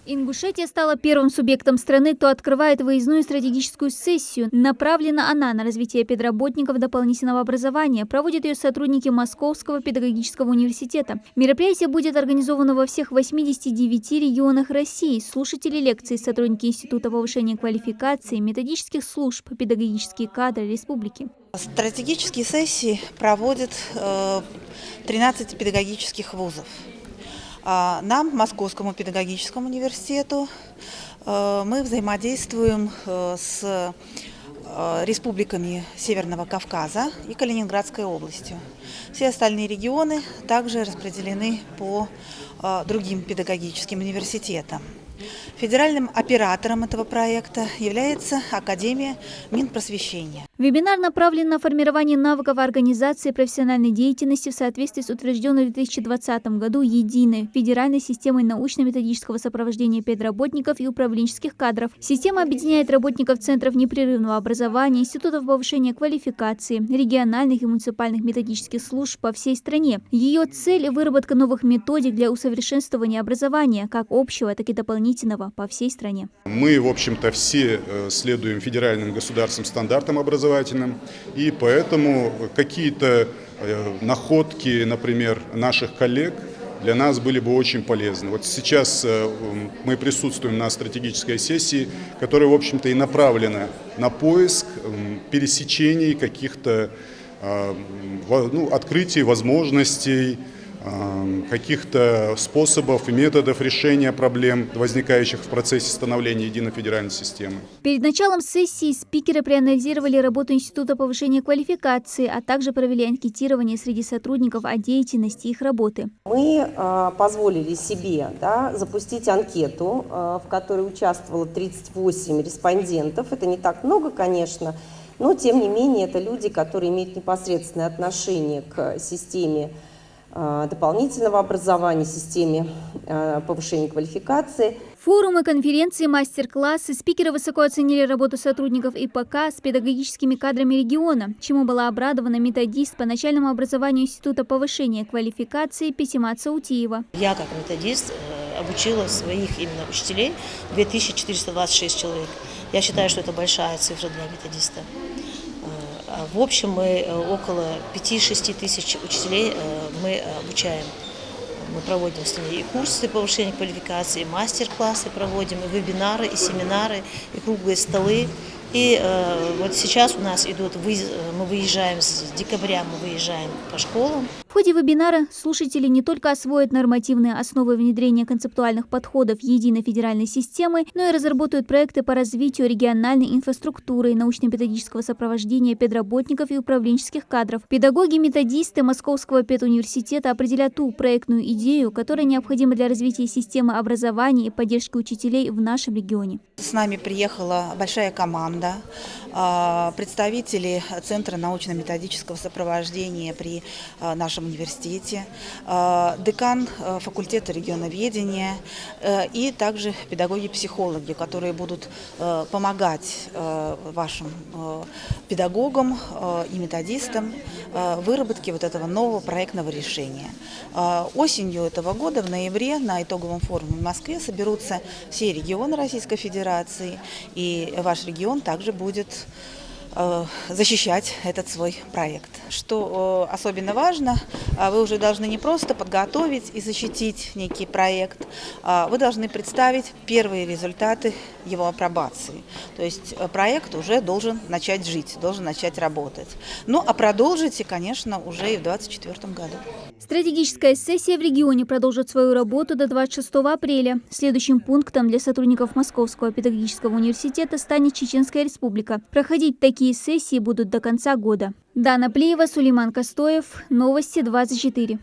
Ингушетия стала первым субъектом страны, кто открывает выездную стратегическую сессию. Направлена она на развитие педработников дополнительного образования. Проводят ее сотрудники Московского педагогического университета. Мероприятие будет организовано во всех 89 регионах России. Слушатели лекций, сотрудники Института повышения квалификации, методических служб, педагогические кадры республики. Стратегические сессии проводят 13 педагогических вузов. Нам, Московскому педагогическому университету, мы взаимодействуем с республиками Северного Кавказа и Калининградской областью. Все остальные регионы также распределены по другим педагогическим университетам. Федеральным оператором этого проекта является Академия Минпросвещения. Вебинар направлен на формирование навыков организации профессиональной деятельности в соответствии с утвержденной в 2020 году единой федеральной системой научно-методического сопровождения педработников и управленческих кадров. Система объединяет работников центров непрерывного образования, институтов повышения квалификации, региональных и муниципальных методических служб по всей стране. Ее цель – выработка новых методик для усовершенствования образования, как общего, так и дополнительного, по всей стране. Мы, в общем-то, все следуем федеральным государственным стандартам образовательным, и поэтому какие-то находки, например, наших коллег для нас были бы очень полезны. Вот сейчас мы присутствуем на стратегической сессии, которая, в общем-то, и направлена на поиск пересечений каких-то открытий, возможностей, каких-то способов и методов решения проблем, возникающих в процессе становления единой федеральной системы. Перед началом сессии спикеры проанализировали работу Института повышения квалификации, а также провели анкетирование среди сотрудников о деятельности их работы. Мы позволили себе запустить анкету, в которой участвовало 38 респондентов. Это не так много, конечно, но тем не менее это люди, которые имеют непосредственное отношение к системе дополнительного образования, системе повышения квалификации. Форумы, конференции, мастер-классы. Спикеры высоко оценили работу сотрудников ИПК с педагогическими кадрами региона, чему была обрадована методист по начальному образованию Института повышения квалификации Песимат Саутиева. Я, как методист, обучила своих именно учителей 2426 человек. Я считаю, что это большая цифра для методиста. В общем, мы около 5-6 тысяч учителей мы обучаем. Мы проводим с ними и курсы повышения квалификации, и мастер-классы проводим, и вебинары, и семинары, и круглые столы. И вот сейчас у нас идут, мы выезжаем с декабря, мы выезжаем по школам. В ходе вебинара слушатели не только освоят нормативные основы внедрения концептуальных подходов единой федеральной системы, но и разработают проекты по развитию региональной инфраструктуры, научно-методического сопровождения педработников и управленческих кадров. Педагоги-методисты Московского педуниверситета определят ту проектную идею, которая необходима для развития системы образования и поддержки учителей в нашем регионе. С нами приехала большая команда, представители Центра научно-методического сопровождения при нашем университете, декан факультета регионоведения и также педагоги-психологи, которые будут помогать вашим педагогам и методистам в выработке вот этого нового проектного решения. Осенью этого года, в ноябре, на итоговом форуме в Москве соберутся все регионы Российской Федерации, и ваш регион также будет защищать этот свой проект. Что особенно важно, вы уже должны не просто подготовить и защитить некий проект, вы должны представить первые результаты его апробации. То есть проект уже должен начать жить, должен начать работать. Ну а продолжите, конечно, уже и в 2024 году. Стратегическая сессия в регионе продолжит свою работу до 26 апреля. Следующим пунктом для сотрудников Московского педагогического университета станет Чеченская Республика. Проходить такие сессии будут до конца года. Дана Плеева, Сулейман Костоев. Новости 24.